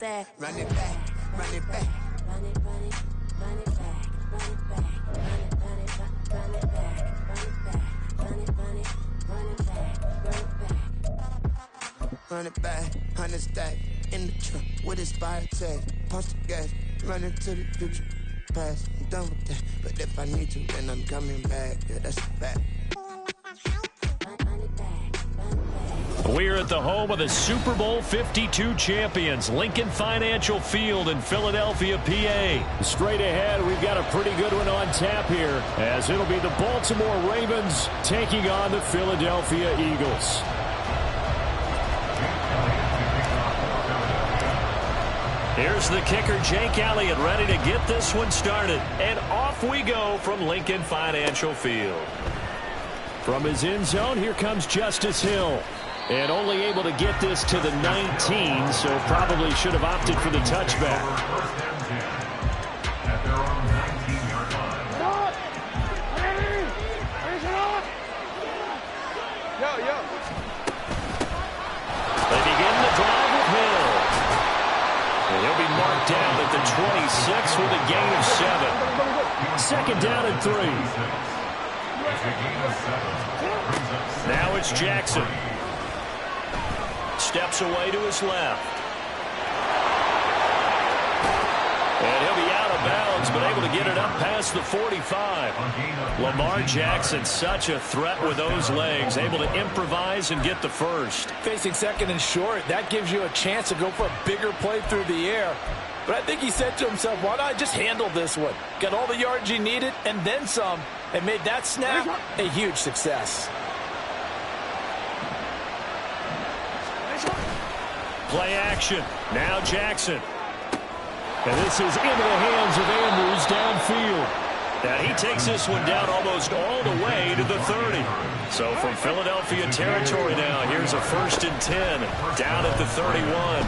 that. Run it back, run it back. Run it, run it, run it back, run it back, run it, run it, run it back, run it back, run it, run it, run it back, run it back. Run it back, 100 stack in the truck with his fire tag. Punch the gas, run into the future. Past, I'm done with that. But if I need to, then I'm coming back. Yeah, that's a fact. We're at the home of the Super Bowl 52 champions, Lincoln Financial Field in Philadelphia, PA. Straight ahead, we've got a pretty good one on tap here, as it'll be the Baltimore Ravens taking on the Philadelphia Eagles. Here's the kicker, Jake Elliott, ready to get this one started. And off we go from Lincoln Financial Field. From his end zone, here comes Justice Hill. And only able to get this to the 19, so probably should have opted for the touchback. They begin the drive with Hill. And he'll be marked down at the 26 with a gain of 7. 2nd down and 3. Now it's Jackson. Steps away to his left. And he'll be out of bounds, but able to get it up past the 45. Lamar Jackson, such a threat with those legs, able to improvise and get the first. Facing 2nd and short, that gives you a chance to go for a bigger play through the air. But I think he said to himself, why not just handle this one? Got all the yards he needed and then some, and made that snap a huge success. Play action. Now Jackson. And this is into the hands of Andrews downfield. And he takes this one down almost all the way to the 30. So from Philadelphia territory now, here's a 1st and 10 down at the 31.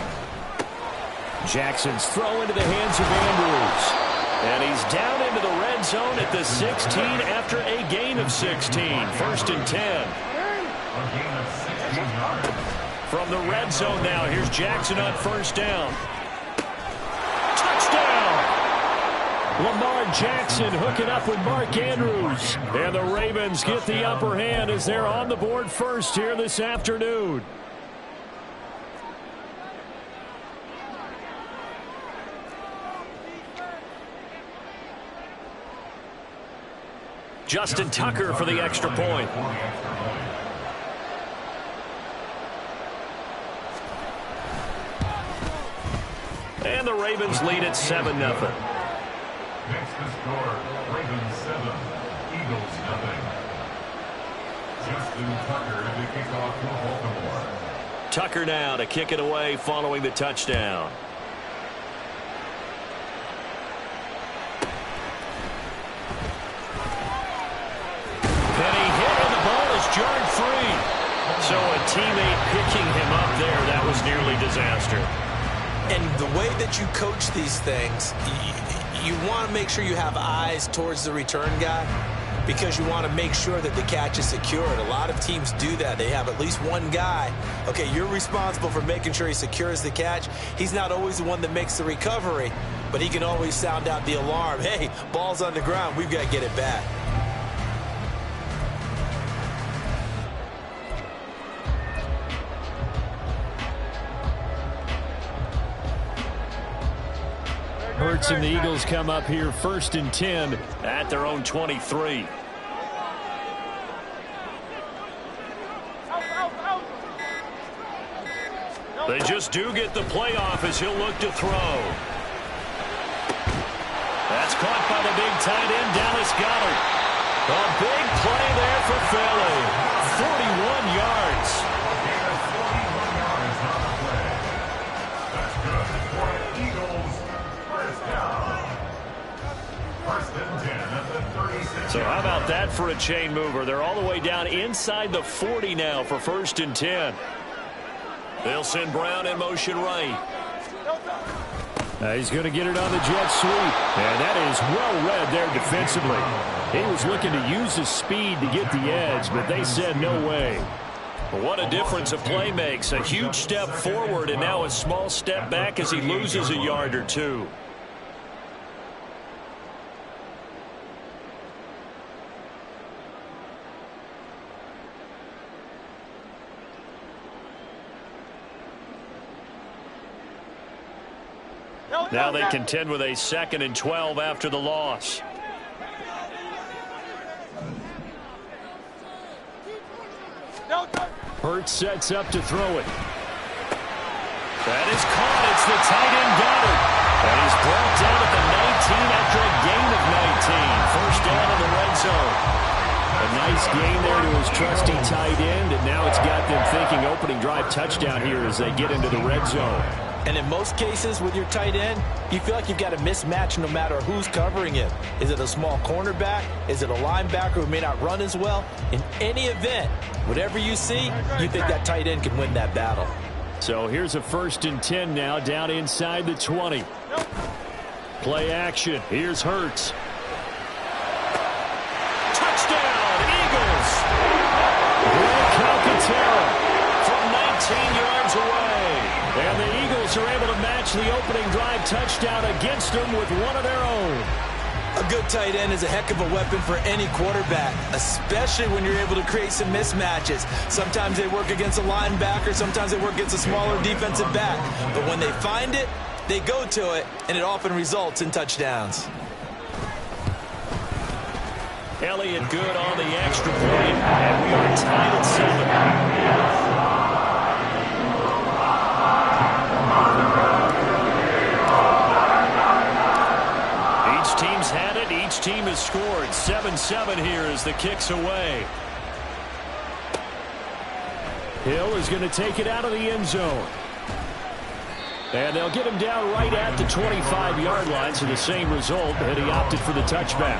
Jackson's throw into the hands of Andrews. And he's down into the red zone at the 16 after a gain of 16. 1st and 10. From the red zone now, here's Jackson on 1st down. Touchdown! Lamar Jackson hooking up with Mark Andrews. And the Ravens get the upper hand as they're on the board first here this afternoon. Justin Tucker for the extra point. And the Ravens lead at 7-0. Next to score, Ravens 7, Eagles 0. Justin Tucker to kick off for Baltimore. Tucker now to kick it away following the touchdown. Penny hit and the ball is jarred free. So a teammate picking him up there, that was nearly disaster. And the way that you coach these things, you want to make sure you have eyes towards the return guy because you want to make sure that the catch is secured. A lot of teams do that. They have at least one guy. Okay, you're responsible for making sure he secures the catch. He's not always the one that makes the recovery, but he can always sound out the alarm. Hey, ball's on the ground. We've got to get it back. Hurts and the Eagles come up here 1st and 10 at their own 23. They just do get the playoff as he'll look to throw. That's caught by the big tight end, Dallas Goedert. A big play there for Philly. 41 yards. So how about that for a chain mover? They're all the way down inside the 40 now for 1st and 10. They'll send Brown in motion right. He's going to get it on the jet sweep. And that is well read there defensively. He was looking to use his speed to get the edge, but they said no way. What a difference a play makes. A huge step forward and now a small step back as he loses a yard or two. Now they contend with a 2nd and 12 after the loss. Hurts sets up to throw it. That is caught. It's the tight end Goddard. And he's brought down at the 19 after a gain of 19. First down in the red zone. A nice gain there to his trusty tight end, and now it's got them thinking opening drive touchdown here as they get into the red zone. And in most cases with your tight end, you feel like you've got a mismatch no matter who's covering him. Is it a small cornerback? Is it a linebacker who may not run as well? In any event, whatever you see, you think that tight end can win that battle. So here's a 1st and 10 now down inside the 20. Play action. Here's Hurts. Touchdown, Eagles! Calcaterra From 19 yards away. And the Eagles are able to match the opening drive touchdown against them with one of their own. A good tight end is a heck of a weapon for any quarterback, especially when you're able to create some mismatches. Sometimes they work against a linebacker, sometimes they work against a smaller defensive back. But when they find it, they go to it, and it often results in touchdowns. Elliott good on the extra point, and we are tied at 7. Each team's had it. Each team has scored. 7-7 here as the kick's away. Hill is going to take it out of the end zone. And they'll get him down right at the 25-yard line, so the same result, and he opted for the touchback.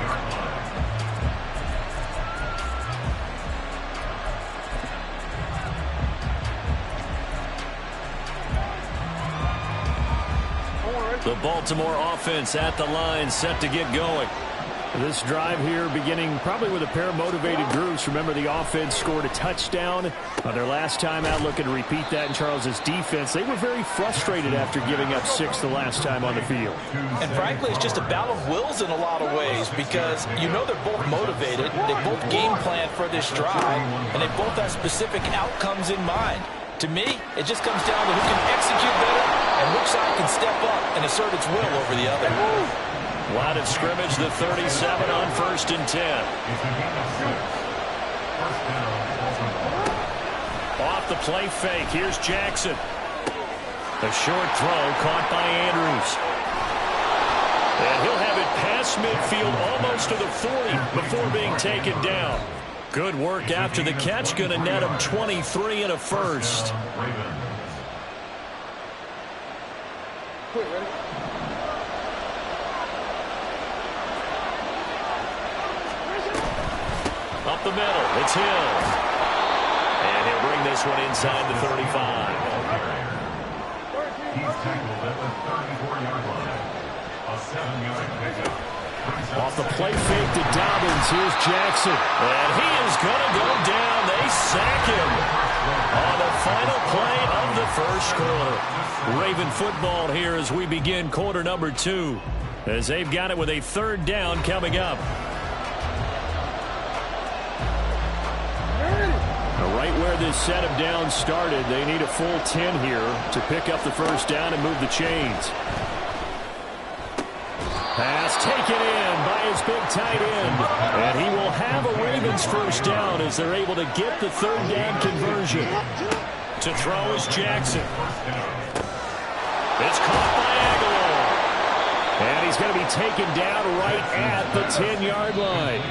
The Baltimore offense at the line, set to get going. This drive here beginning probably with a pair of motivated groups. Remember, the offense scored a touchdown on their last time out. Looking to repeat that in Charles's defense. They were very frustrated after giving up 6 the last time on the field. And frankly, it's just a battle of wills in a lot of ways because you know they're both motivated. They both game plan for this drive, and they both have specific outcomes in mind. To me, it just comes down to who can execute better and which side can step up and assert its will over the other. Line of scrimmage, the 37 on 1st and 10. Off the play fake, here's Jackson. A short throw caught by Andrews. And he'll have it past midfield almost to the 40 before being taken down. Good work after the catch, going to net him 23 and a first. Up the middle, it's Hill. And he'll bring this one inside the 35. He's tackled at the 34-yard line. A 7-yard pickup. Off the play fake to Dobbins, here's Jackson. And he is going to go down. They sack him on the final play of the first quarter. Raven football here as we begin quarter number 2. As they've got it with a 3rd down coming up. Right where this set of downs started, they need a full 10 here to pick up the first down and move the chains. Pass taken in by his big tight end. And he will have a Ravens first down as they're able to get the 3rd down conversion. To throw is Jackson. It's caught by Aguilar. And he's going to be taken down right at the 10-yard line.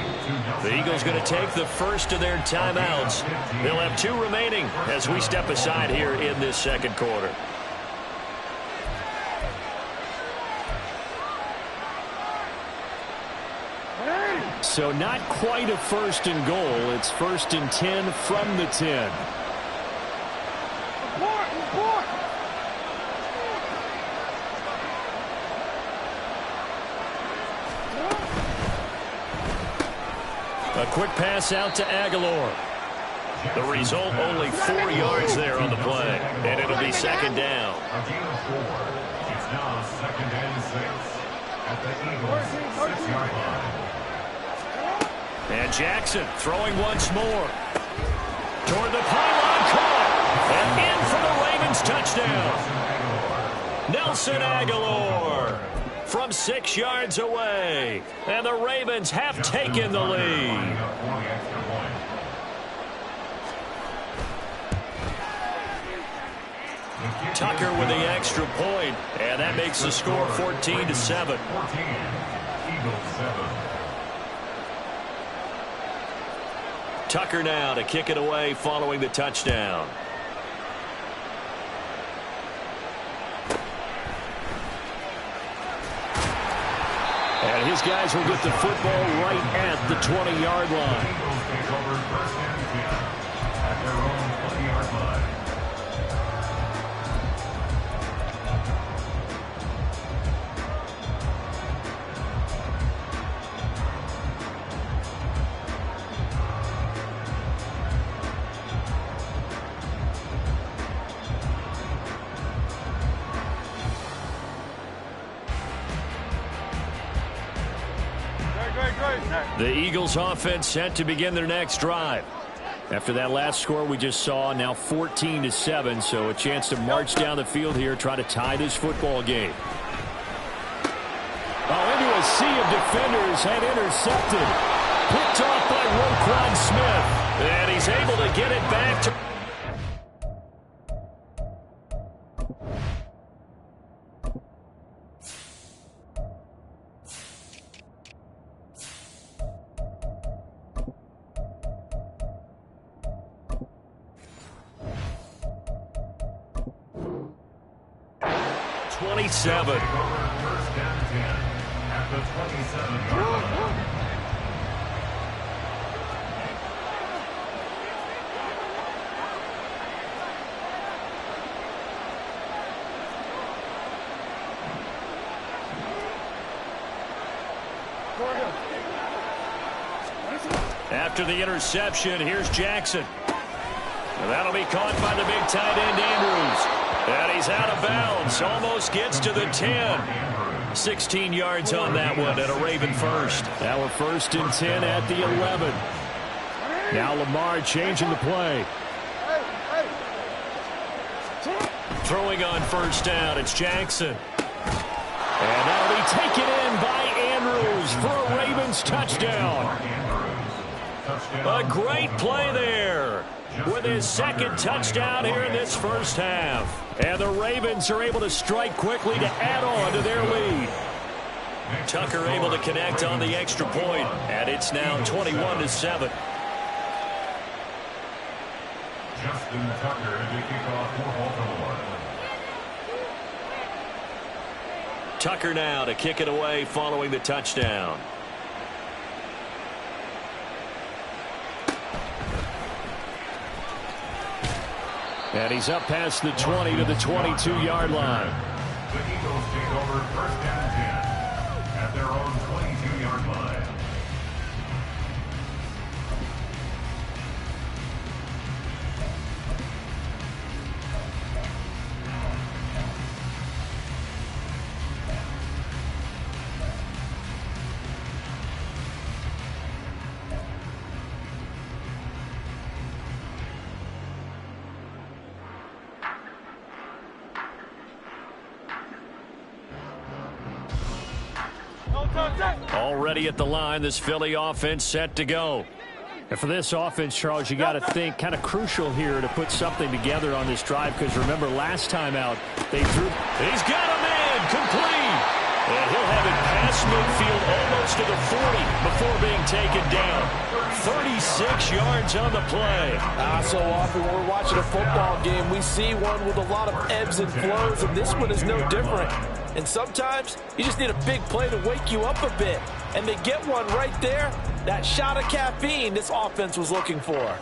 The Eagles going to take the first of their timeouts. They'll have 2 remaining as we step aside here in this second quarter. So not quite a 1st and goal. It's 1st and 10 from the 10. A quick pass out to Aguilar. The result, only 4 yards there on the play, and it'll be second down. A gain of 4. It's now second and 6 at the Eagles' 6-yard line. And Jackson throwing once more. Toward the pylon, caught. And in for the Ravens touchdown. Nelson Aguilar from 6 yards away. And the Ravens have taken the lead. Tucker with the extra point, and that makes the score 14-7. Tucker now to kick it away following the touchdown. And his guys will get the football right at the 20-yard line. Eagles take over first and 10 at their own 20-yard line. The Eagles offense set to begin their next drive. After that last score we just saw, now 14-7, so a chance to march down the field here, try to tie this football game. Oh, into a sea of defenders and intercepted. Picked off by Roquan Smith. And he's able to get it back to... 27. First and 10 at the 27-yard line. After the interception, here's Jackson. And that'll be caught by the big tight end, Andrews. And he's out of bounds. Almost gets to the 10. 16 yards on that one and a Raven first. Now we're first and 10 at the 11. Now Lamar changing the play. Throwing on first down, it's Jackson. And that'll be taken in by Andrews for a Ravens touchdown. A great play there with his second touchdown here in this first half. And the Ravens are able to strike quickly to add on to their lead. Tucker able to connect on the extra point, and it's now 21-7. Justin Tucker to kick off for Baltimore. Tucker now to kick it away following the touchdown. And he's up past the 20 to the 22-yard line. The Eagles take over first and 10 at their own 22-yard line. Already at the line, this Philly offense set to go. And for this offense, Charles, you got to think kind of crucial here to put something together on this drive, because remember last time out they threw. He's got a man complete. And he'll have it past midfield almost to the 40 before being taken down. 36 yards on the play. So often when we're watching a football game, we see one with a lot of ebbs and flows, and this one is no different. And sometimes you just need a big play to wake you up a bit. And they get one right there. That shot of caffeine this offense was looking for.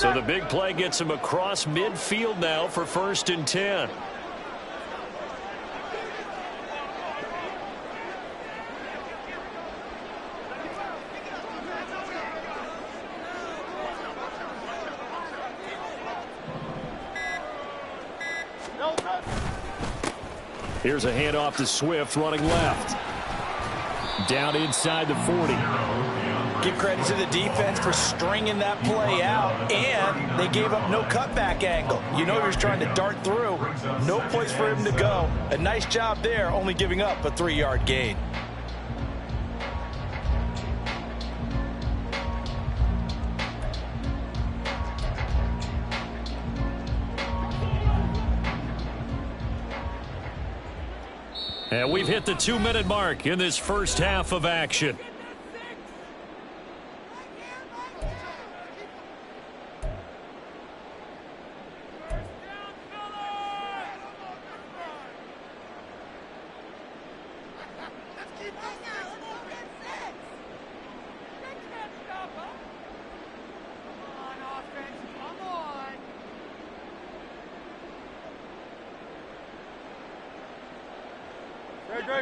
So the big play gets him across midfield now for 1st and 10. Here's a handoff to Swift running left. Down inside the 40. Give credit to the defense for stringing that play out, and they gave up no cutback angle. You know he was trying to dart through. No place for him to go. A nice job there, only giving up a 3-yard gain. And we've hit the 2-minute mark in this first half of action.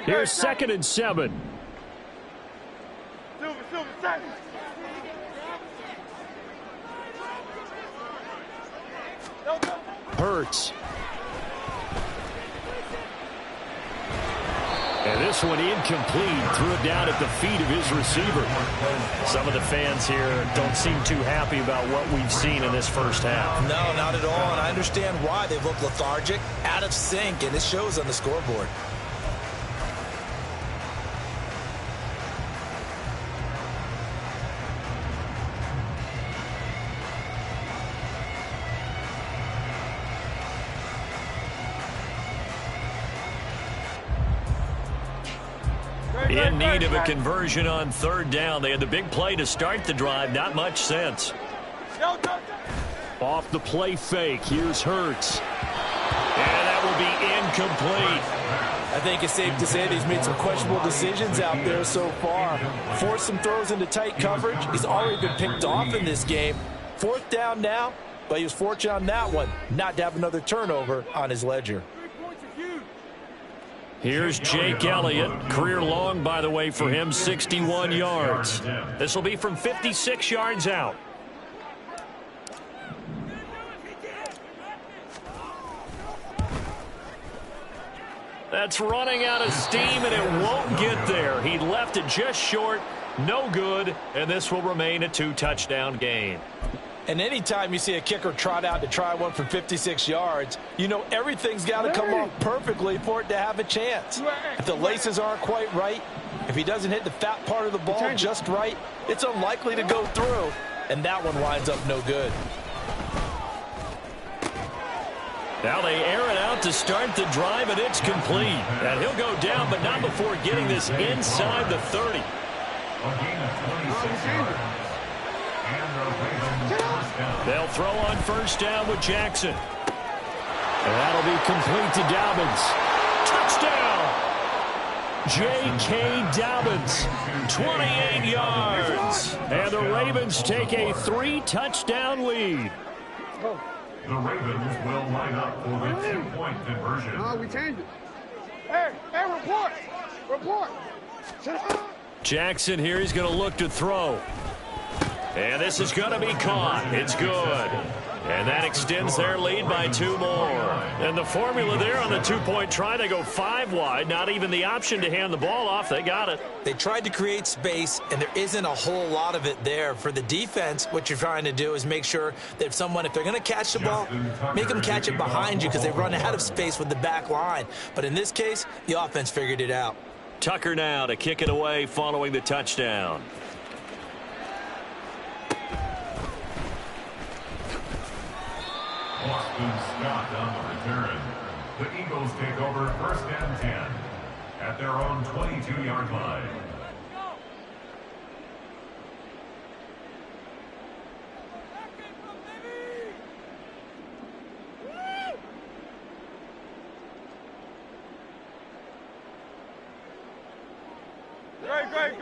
Here's 2nd and 7. Hurts. And this one incomplete. Threw it down at the feet of his receiver. Some of the fans here don't seem too happy about what we've seen in this first half. No, not at all, and I understand why. They look lethargic, out of sync, and it shows on the scoreboard. In need of a conversion on 3rd down. They had the big play to start the drive. Not much sense. Off the play fake. Here's Hurts. And that will be incomplete. I think it's safe to say that he's made some questionable decisions out there so far. Forced some throws into tight coverage. He's already been picked off in this game. 4th down now, but he was fortunate on that one not to have another turnover on his ledger. Here's Jake Elliott. Career long, by the way, for him, 61 yards. This will be from 56 yards out. That's running out of steam, and it won't get there. He left it just short. No good, and this will remain a 2-touchdown game. And anytime you see a kicker trot out to try one from 56 yards, you know everything's got to come off perfectly for it to have a chance. If the laces aren't quite right, if he doesn't hit the fat part of the ball just right, it's unlikely to go through, and that one winds up no good. Now they air it out to start the drive, and it's complete. And he'll go down, but not before getting this inside the 30. A gain of 26 yards. And the Ravens first down. They'll throw on 1st down with Jackson. And that'll be complete to Dobbins. Touchdown! J.K. Dobbins, 28 yards. And the Ravens take a 3-touchdown lead. The Ravens will line up for the 2-point conversion. Oh, we changed it. Hey, report. Report. Jackson here, he's going to look to throw. And this is going to be caught. It's good. And that extends their lead by 2 more. And the formula there on the 2-point try, they go 5 wide. Not even the option to hand the ball off. They got it. They tried to create space, and there isn't a whole lot of it there. For the defense, what you're trying to do is make sure that if they're going to catch the ball, make them catch it behind you because they run out of space with the back line. But in this case, the offense figured it out. Tucker now to kick it away following the touchdown. Boston Scott on the return. The Eagles take over 1st and 10 at their own 22-yard line.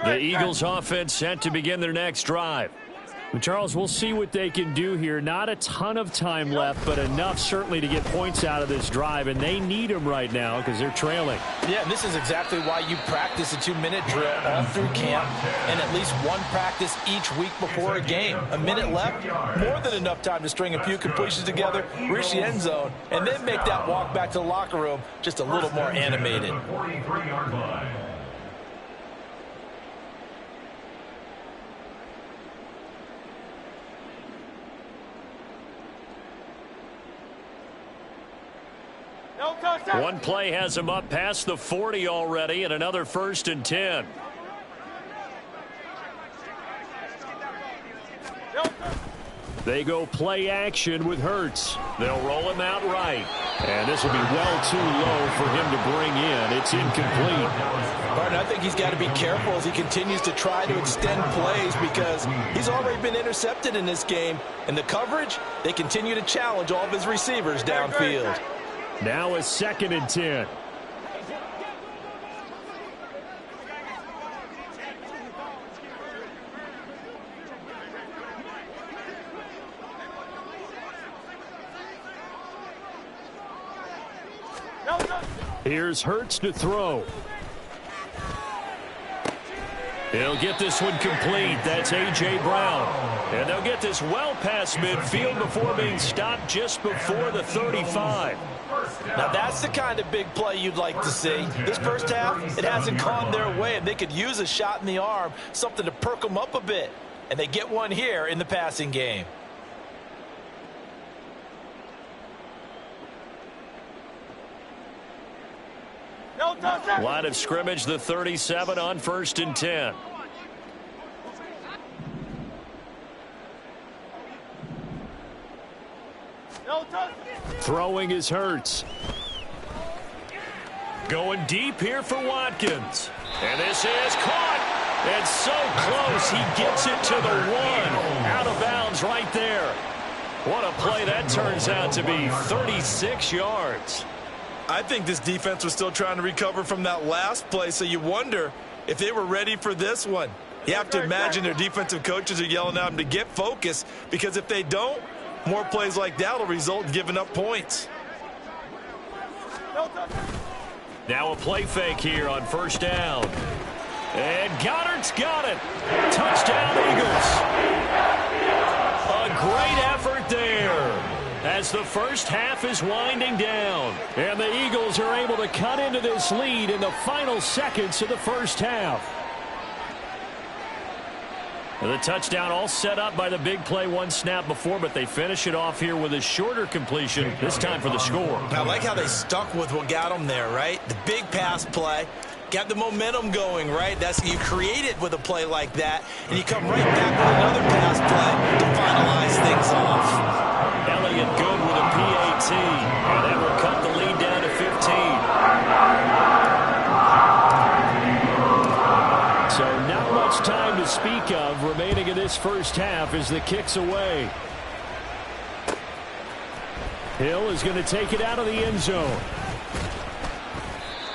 The Eagles offense set to begin their next drive. Charles, we'll see what they can do here. Not a ton of time left, but enough certainly to get points out of this drive, and they need them right now because they're trailing. Yeah, and this is exactly why you practice a 2-minute drill all through camp and at least one practice each week before a game. A minute left, more than enough time to string a few completions together, reach the end zone, and then make that walk back to the locker room just a little more animated. 43-yard line. One play has him up past the 40 already, and another 1st and 10. They go play action with Hurts. They'll roll him out right. And this will be well too low for him to bring in. It's incomplete. Martin, I think he's got to be careful as he continues to try to extend plays because he's already been intercepted in this game. And the coverage, they continue to challenge all of his receivers downfield. Now a 2nd and 10. Here's Hurts to throw. He'll get this one complete. That's A.J. Brown. And they'll get this well past midfield before being stopped just before the 35. Now that's the kind of big play you'd like to see. This first half, it hasn't gone their way, and they could use a shot in the arm, something to perk them up a bit. And they get one here in the passing game. Line of scrimmage, the 37 on 1st and 10. Throwing is Hurts. Going deep here for Watkins. And this is caught. And so close, he gets it to the 1. Out of bounds right there. What a play that turns out to be. 36 yards. I think this defense was still trying to recover from that last play, so you wonder if they were ready for this one. You have to imagine their defensive coaches are yelling at them to get focused, because if they don't, more plays like that will result in giving up points. Now a play fake here on 1st down. And Goddard's got it. Touchdown, Eagles. A great effort there as the first half is winding down. And the Eagles are able to cut into this lead in the final seconds of the first half. And the touchdown all set up by the big play one snap before, but they finish it off here with a shorter completion, this time for the score. I like how they stuck with what got them there, right? The big pass play. Got the momentum going, right? That's you create it with a play like that, and you come right back with another pass play to finalize things off. Elliott good with a PAT, and that will cut the lead down to 15. So not much time to speak of remaining in this first half as the kick's away. Hill is going to take it out of the end zone.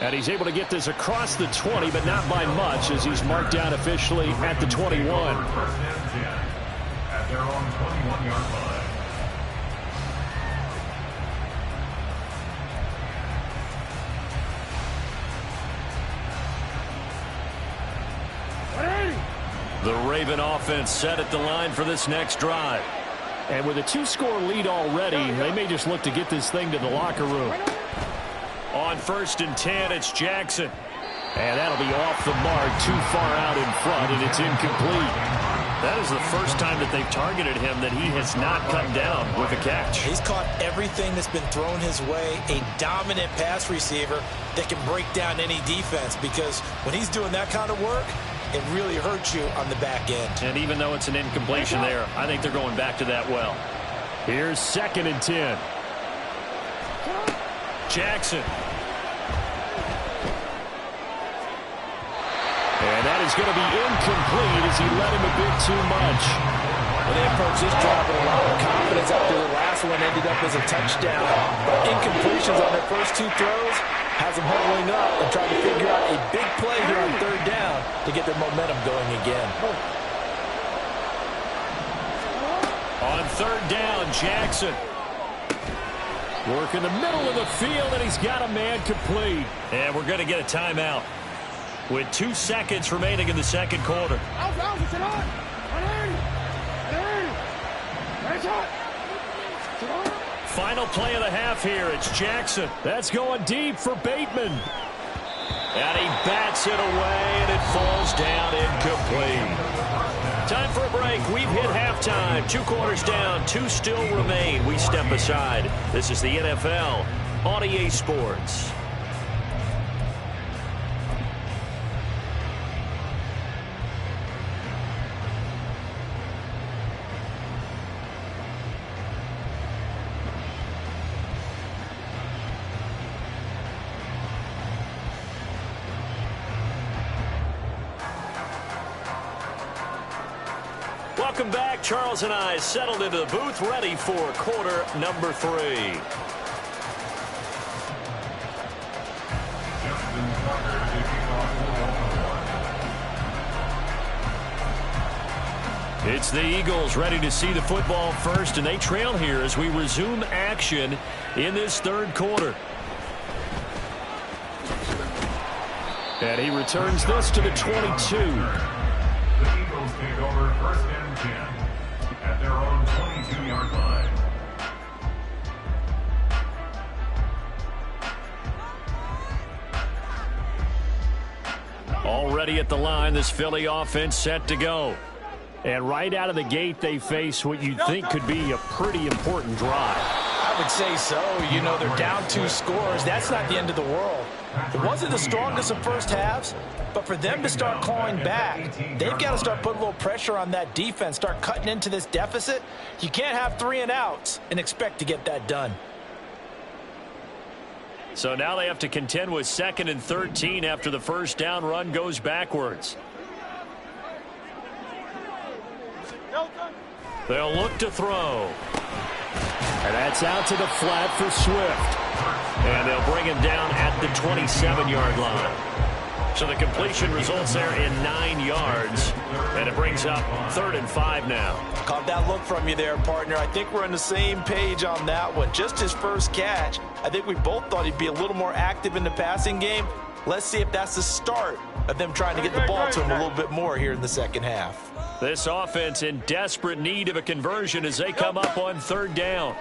And he's able to get this across the 20, but not by much, as he's marked down officially at the 21. At their own 21-yard line. The Raven offense set at the line for this next drive. And with a 2-score lead already, they may just look to get this thing to the locker room. On 1st and 10, it's Jackson. And that'll be off the mark, too far out in front, and it's incomplete. That is the first time that they've targeted him that he has not come down with a catch. He's caught everything that's been thrown his way, a dominant pass receiver that can break down any defense, because when he's doing that kind of work, it really hurts you on the back end. And even though it's an incompletion there, I think they're going back to that well. Here's 2nd and 10. Jackson. And that is going to be incomplete as he let him a bit too much. Well, they approached this drive with a lot of confidence after the last one ended up as a touchdown. But incompletions on their first 2 throws has them huddling up and trying to figure out a big play here on 3rd down to get their momentum going again. On third down, Jackson. Work in the middle of the field, and he's got a man complete. And we're going to get a timeout with 2 seconds remaining in the second quarter. Final play of the half here. It's Jackson. That's going deep for Bateman. And he bats it away, and it falls down incomplete. Time for a break. We've hit halftime. 2 quarters down. 2 still remain. We step aside. This is the NFL on EA Sports. Welcome back. Charles and I settled into the booth, ready for quarter number 3. It's the Eagles ready to see the football first, and they trail here as we resume action in this third quarter. And he returns this to the 22. Take over first and 10 at their own 22-yard line. Already at the line, this Philly offense set to go. And right out of the gate, they face what you'd think could be a pretty important drive. I would say so. You know, they're down 2 scores. That's not the end of the world. It wasn't the strongest of first halves, but for them to start clawing back, they've got to start putting a little pressure on that defense, start cutting into this deficit. You can't have 3 and outs and expect to get that done. So now they have to contend with 2nd and 13 after the first down run goes backwards. They'll look to throw. And that's out to the flat for Swift. And they'll bring him down at the 27-yard line. So the completion results there in 9 yards. And it brings up 3rd and 5 now. Caught that look from you there, partner. I think we're on the same page on that one. Just his first catch. I think we both thought he'd be a little more active in the passing game. Let's see if that's the start of them trying to get the ball to him a little bit more here in the second half. This offense in desperate need of a conversion as they come up on 3rd down.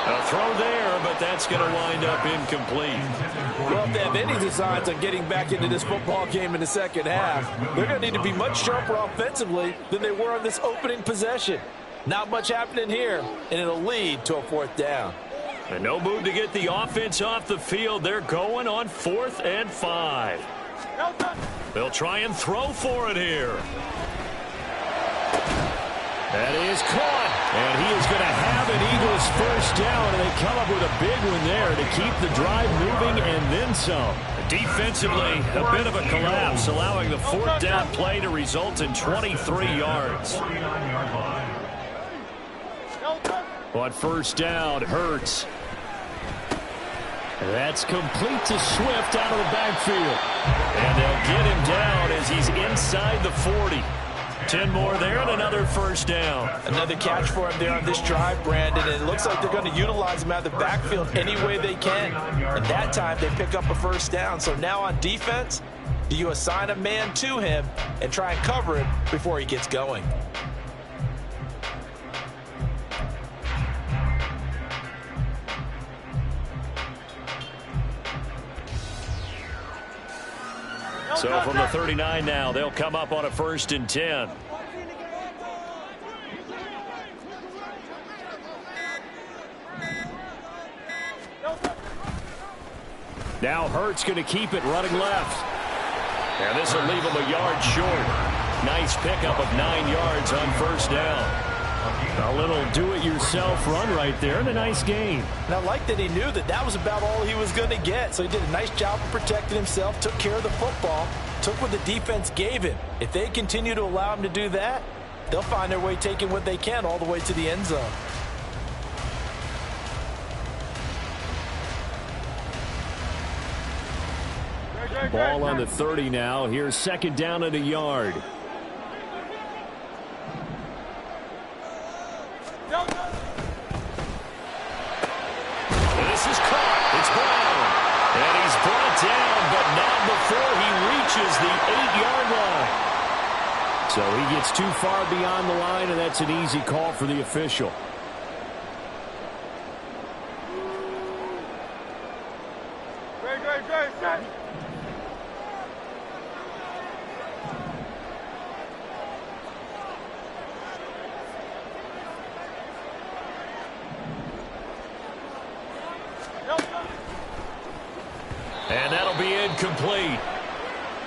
A throw there, but that's going to wind up incomplete. Well, if they have any designs on getting back into this football game in the second half, they're going to need to be much sharper offensively than they were on this opening possession. Not much happening here, and it'll lead to a 4th down. And no move to get the offense off the field. They're going on 4th and 5. They'll try and throw for it here. That is caught. And he is going to have an Eagles first down, and they come up with a big one there to keep the drive moving and then some. Defensively, a bit of a collapse, allowing the 4th down play to result in 23 yards. On first down, Hurts. That's complete to Swift out of the backfield. And they'll get him down as he's inside the 40. 10 more there and another first down. Another catch for him there on this drive, Brandon, and it looks like they're going to utilize him out of the backfield any way they can. And that time they pick up a first down. So now on defense, do you assign a man to him and try and cover him before he gets going? So from the 39 now, they'll come up on a 1st and 10. Now Hurts going to keep it running left. And this will leave him a yard short. Nice pickup of 9 yards on first down. A little do-it-yourself run right there and a nice gain. And I like that he knew that that was about all he was going to get. So he did a nice job of protecting himself, took care of the football, took what the defense gave him. If they continue to allow him to do that, they'll find their way taking what they can all the way to the end zone. Ball on the 30 now. Here's second down and a yard. This is caught. It's Brown. And he's brought down, but not before he reaches the 8-yard line. So he gets too far beyond the line, and that's an easy call for the official. And that'll be incomplete.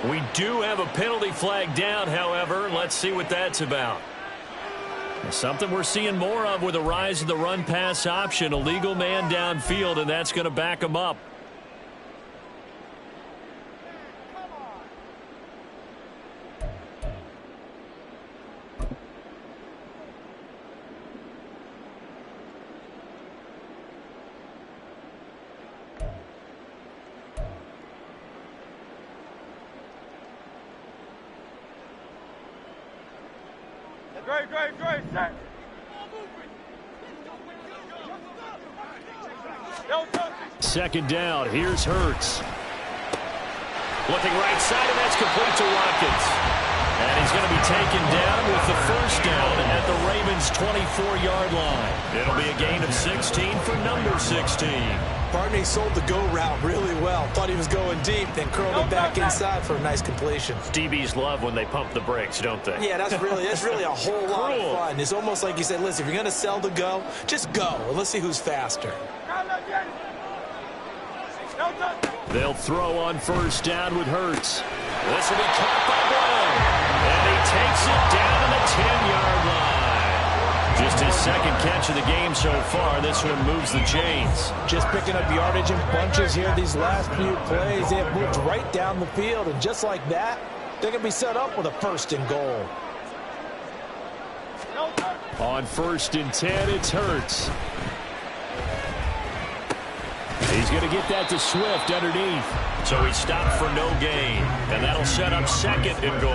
We do have a penalty flag down, however. Let's see what that's about. Something we're seeing more of with the rise of the run-pass option. A legal man downfield, and that's going to back him up. Second down. Here's Hurts. Looking right side, and that's complete to Watkins. And he's going to be taken down with the first down at the Ravens' 24-yard line. It'll be a gain of 16 for number 16. Pardon me, sold the go route really well. Thought he was going deep, then curled it back inside for a nice completion. DBs love when they pump the brakes, don't they? Yeah, that's really a whole lot of fun. It's almost like you said, listen, if you're going to sell the go, just go. And let's see who's faster. They'll throw on first down with Hurts. This will be caught by Brown. And he takes it down to the 10-yard line. Just his second catch of the game so far. This one moves the chains. Just picking up yardage in bunches here these last few plays. They have moved right down the field, and just like that, they're going to be set up with a first and goal. On first and 10, it's Hurts. He's going to get that to Swift underneath. So he stopped for no gain. And that'll set up second and goal.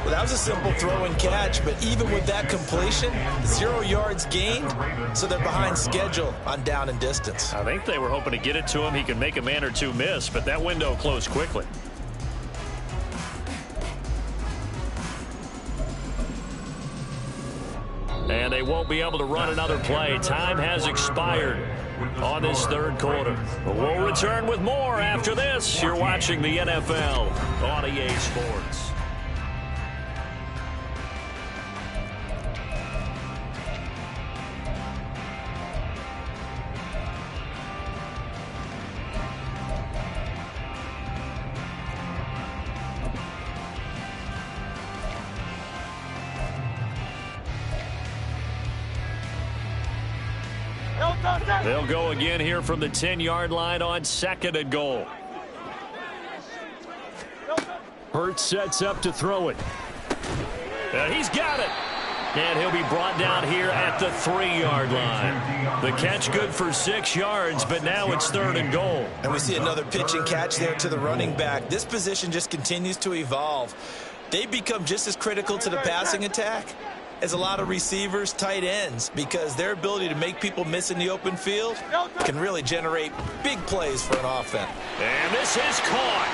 Well, that was a simple throw and catch, but even with that completion, 0 yards gained, so they're behind schedule on down and distance. I think they were hoping to get it to him. He could make a man or two miss, but that window closed quickly. And they won't be able to run another play. Time has expired on this third quarter. We'll return with more after this. You're watching the NFL on EA Sports. They'll go again here from the 10-yard line on second and goal. Hurts sets up to throw it. He's got it. And he'll be brought down here at the 3-yard line. The catch good for 6 yards, but now it's third and goal. And we see another pitch and catch there to the running back. This position just continues to evolve. They become just as critical to the passing attack as a lot of receivers, tight ends, because their ability to make people miss in the open field can really generate big plays for an offense. And this is caught.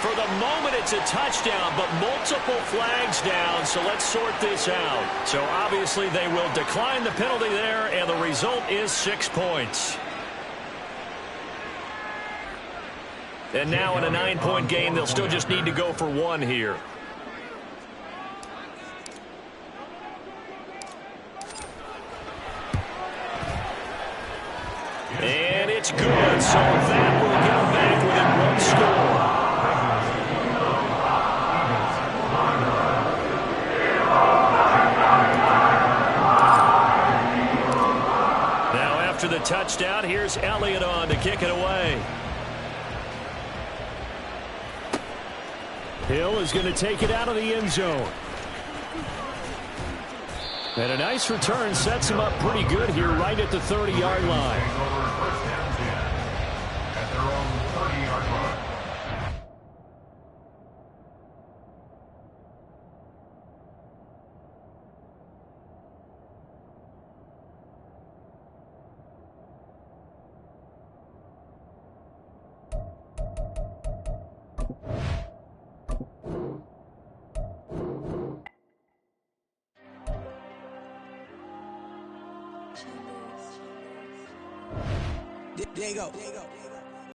For the moment, it's a touchdown, but multiple flags down, so let's sort this out. So obviously they will decline the penalty there, and the result is 6 points. And now in a 9-point game, they'll still just need to go for 1 here. And it's good, so that will get them back within 1 score. Now after the touchdown, here's Elliott on to kick it away. Hill is going to take it out of the end zone. And a nice return sets him up pretty good here right at the 30-yard line. There you go.